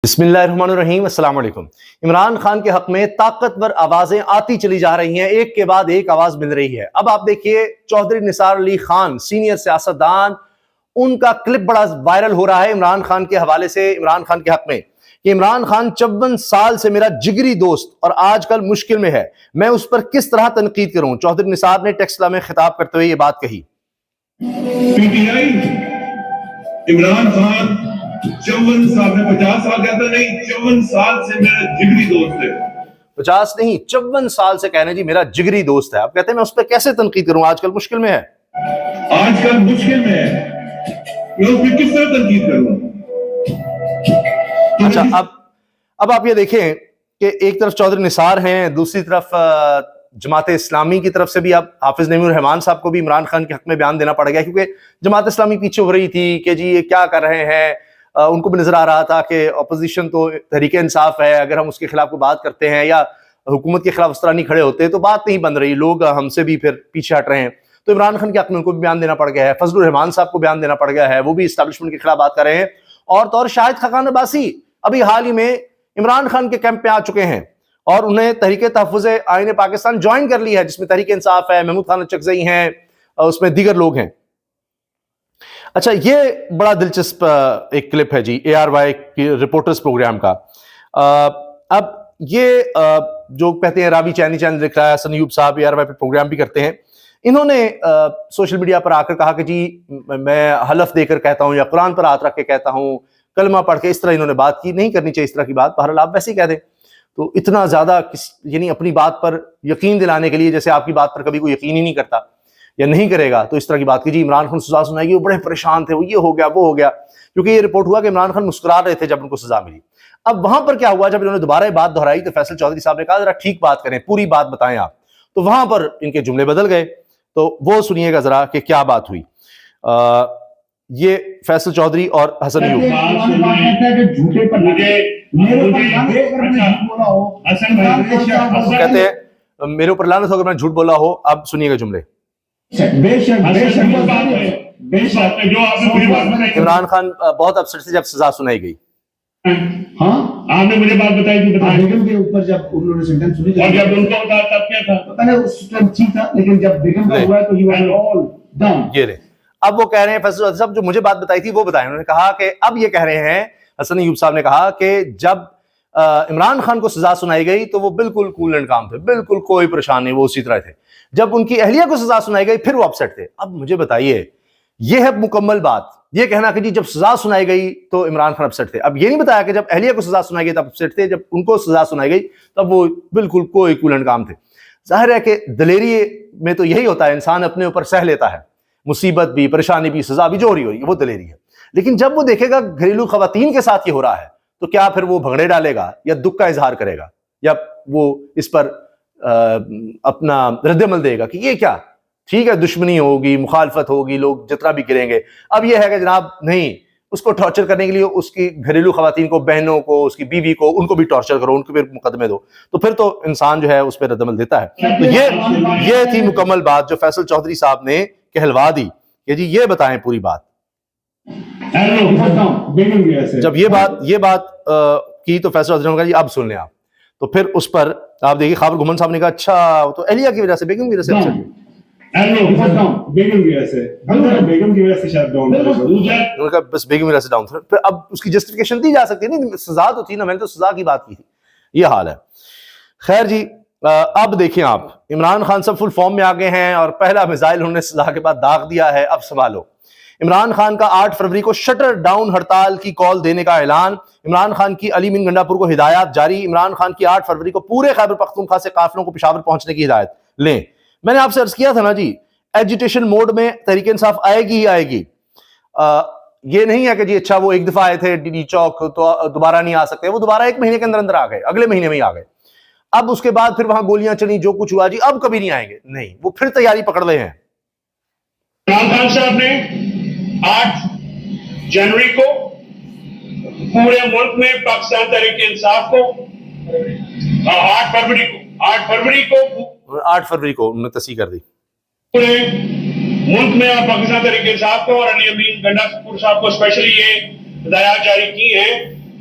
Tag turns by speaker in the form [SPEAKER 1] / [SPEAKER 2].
[SPEAKER 1] بسم اللہ الرحمن الرحیم، السلام علیکم۔ عمران خان کے حق میں طاقتور آوازیں آتی چلی جا رہی ہیں، ایک کے بعد ایک آواز مل رہی ہے۔ اب آپ دیکھیے چودھری نثار علی خان سینئر سیاستدان، ان کا کلپ بڑا وائرل ہو رہا ہے عمران خان کے حوالے سے، عمران خان کے حق میں کہ عمران خان 54 سال سے میرا جگری دوست اور آج کل مشکل میں ہے، میں اس پر کس طرح تنقید کروں۔ چودھری نثار نے ٹیکسلا میں خطاب کرتے ہوئے یہ بات کہی۔
[SPEAKER 2] P T I Imran Khan 54 سال میں 50 سال کہتا نہیں، 54 سال سے میرا جگری دوست ہے۔
[SPEAKER 1] 50 نہیں، 54 سال سے کہنے جی میرا جگری دوست ہے۔ آپ کہتے ہیں میں اس پہ کیسے تنقید کروں، آج کل مشکل میں ہے۔
[SPEAKER 2] آج کل مشکل میں ہے، میں اس پہ کس طرح تنقید کروں؟
[SPEAKER 1] اچھا، اب آپ یہ دیکھیں کہ ایک طرف چودھری نثار ہیں، دوسری طرف جماعت اسلامی کی طرف سے بھی اب حافظ نعیم الرحمان صاحب کو بھی عمران خان کے حق میں بیان دینا پڑ گیا، کیونکہ جماعت اسلامی پیچھے ہو رہی تھی کہ جی یہ کیا کر رہے ہیں۔ ان کو بھی نظر آ رہا تھا کہ اپوزیشن تو تحریک انصاف ہے، اگر ہم اس کے خلاف کوئی بات کرتے ہیں یا حکومت کے خلاف اس طرح نہیں کھڑے ہوتے تو بات نہیں بن رہی، لوگ ہم سے بھی پھر پیچھے ہٹ رہے ہیں۔ تو عمران خان کے حق میں ان کو بھی بیان دینا پڑ گیا ہے، فضل الرحمان صاحب کو بیان دینا پڑ گیا ہے، وہ بھی اسٹیبلشمنٹ کے خلاف بات کر رہے ہیں۔ اور طور شاہد خاقان عباسی ابھی حال ہی میں عمران خان کے کیمپ پہ آ چکے ہیں اور انہیں تحریک تحفظ آئین پاکستان جوائن کر لی ہے، جس میں تحریک انصاف ہے، محمود خان چکزئی ہیں، اس میں دیگر لوگ ہیں۔ اچھا، یہ بڑا دلچسپ ایک کلپ ہے جی اے آر وائی کی رپورٹرز پروگرام کا۔ اب یہ جو کہتے ہیں راوی چینل لکھ رہا ہے، حسن ایوب صاحب اے آر وائی پہ پروگرام بھی کرتے ہیں، انہوں نے سوشل میڈیا پر آ کر کہا کہ جی میں حلف دے کر کہتا ہوں یا قرآن پر ہاتھ رکھ کے کہتا ہوں، کلمہ پڑھ کے، اس طرح انہوں نے بات کی، نہیں کرنی چاہیے اس طرح کی بات، بہرحال آپ ویسے ہی کہہ دیں۔ تو اتنا زیادہ یعنی اپنی بات پر یقین دلانے کے لیے، جیسے آپ کی بات پر کبھی کوئی یقین ہی نہیں کرتا یا نہیں کرے گا، تو اس طرح کی بات کی جی عمران خان سزا سنائے گی، وہ بڑے پریشان تھے، وہ یہ ہو گیا وہ ہو گیا، کیونکہ یہ رپورٹ ہوا کہ عمران خان مسکرا رہے تھے جب ان کو سزا ملی۔ اب وہاں پر کیا ہوا، جب انہوں نے دوبارہ یہ بات دہرائی تو فیصل چودھری صاحب نے کہا ذرا ٹھیک بات کریں، پوری بات بتائیں آپ، تو وہاں پر ان کے جملے بدل گئے۔ تو وہ سنیے گا ذرا کہ کیا بات ہوئی۔ یہ فیصل چودھری اور حسن ایوب کہتے ہیں میرے اوپر لعنت ہو اگر میں جھوٹ بولا ہو۔ اب سنیے گا جملے۔ عمران خان بہت اپسیٹ تھے جب سزا سنائی گئی۔
[SPEAKER 3] آپ نے مجھے بات بتائی تھی، بیگم کے اوپر جب انہوں نے سینٹنس سنی اور جب ان کو بتایا تب کیا تھا؟ پتہ نہیں اس ٹائم ٹھیک تھا، لیکن جب بیگم کا ہوا تو you are all down۔
[SPEAKER 1] یہ لے، اب وہ کہہ رہے ہیں فیصل صاحب جو مجھے بات بتائی تھی وہ بتائیں۔ انہوں نے کہا کہ اب یہ کہہ رہے ہیں، حسن ایوب صاحب نے کہا کہ جب عمران خان کو سزا سنائی گئی تو وہ بالکل کول اینڈ کام تھے، بالکل کوئی پریشان نہیں، وہ اسی طرح تھے۔ جب ان کی اہلیہ کو سزا سنائی گئی پھر وہ اپسیٹ تھے۔ اب مجھے بتائیے، یہ ہے مکمل بات، یہ کہنا کہ جی جب سزا سنائی گئی تو عمران خان اپسیٹ تھے۔ اب یہ نہیں بتایا کہ جب اہلیہ کو سزا سنائی گئی تب اپسیٹ تھے، جب ان کو سزا سنائی گئی تب وہ بالکل کوئی کول اینڈ کام تھے۔ ظاہر ہے کہ دلیری میں تو یہی ہوتا ہے، انسان اپنے اوپر سہ لیتا ہے، مصیبت بھی، پریشانی بھی، سزا بھی جو ہو رہی ہے وہ دلیری ہے۔ لیکن جب وہ دیکھے گا گھریلو خواتین کے ساتھ یہ ہو رہا ہے تو کیا پھر وہ بھگڑے ڈالے گا یا دکھ کا اظہار کرے گا یا وہ اس پر اپنا رد عمل دے گا کہ یہ کیا ٹھیک ہے، دشمنی ہوگی، مخالفت ہوگی، لوگ جتنا بھی کریں گے۔ اب یہ ہے کہ جناب نہیں، اس کو ٹارچر کرنے کے لیے اس کی گھریلو خواتین کو، بہنوں کو، اس کی بیوی کو، ان کو بھی ٹارچر کرو، ان کو بھی مقدمے دو، تو پھر تو انسان جو ہے اس پہ رد عمل دیتا ہے۔ تو یہ تھی مکمل بات جو فیصل چودھری صاحب نے کہلوا دی کہ جی یہ بتائیں پوری بات۔ جب یہ بات کی تو فیصل چودھری نے کہا جی اب سن لیں آپ، تو پھر اس پر آپ دیکھیے خابر گھمن صاحب نے کہا اچھا تو اہلیہ کی وجہ سے، بیگم کی وجہ سے اپسیٹ ہوئی۔
[SPEAKER 3] بیگم کی وجہ سے شاید ڈاؤن،
[SPEAKER 1] انہوں نے کہا بس بیگم کی وجہ سے ڈاؤن تھا۔ پھر اب اس کی جسٹیفیکیشن دی جا سکتی ہے، نہیں سزا تو تھی نا، میں نے تو سزا کی بات کی تھی۔ یہ حال ہے۔ خیر جی، اب دیکھیں آپ، عمران خان سب فل فارم میں آ گئے ہیں اور پہلا میزائل انہوں نے سزا کے بعد داغ دیا ہے۔ اب سنبھالو، عمران خان کا 8 فروری کو شٹر ڈاؤن ہڑتال کی کال دینے کا اعلان، عمران خان کی علی مین گنڈا پور کو ہدایات جاری، عمران خان کی 8 فروری کو پورے خیبر پختونخوا سے قافلوں کو پشاور پہنچنے کی ہدایت لیں۔ میں نے آپ سے عرض کیا تھا نا جی، ایجیٹیشن موڈ میں تحریک انصاف آئے گی ہی آئے گی۔ یہ نہیں ہے کہ جی اچھا وہ ایک دفعہ آئے تھے ڈی چوک تو دوبارہ نہیں آ سکتے، وہ دوبارہ 1 مہینے کے اندر آ گئے، اگلے مہینے میں ہی آ گئے۔ اب اس کے بعد پھر وہاں گولیاں چلی، جو کچھ ہوا جی اب کبھی نہیں آئیں گے، نہیں، وہ پھر تیاری پکڑ لے ہیں۔
[SPEAKER 4] عمران خان صاحب نے 8 جنوری کو پورے ملک میں پاکستان تحریک انصاف کو 8
[SPEAKER 1] فروری کو انہوں نے تصحیح کر دی،
[SPEAKER 4] پورے ملک میں پاکستان تحریک انصاف کو اور علی امین گنڈا پور صاحب کو اسپیشلی یہ ہدایات جاری کی ہیں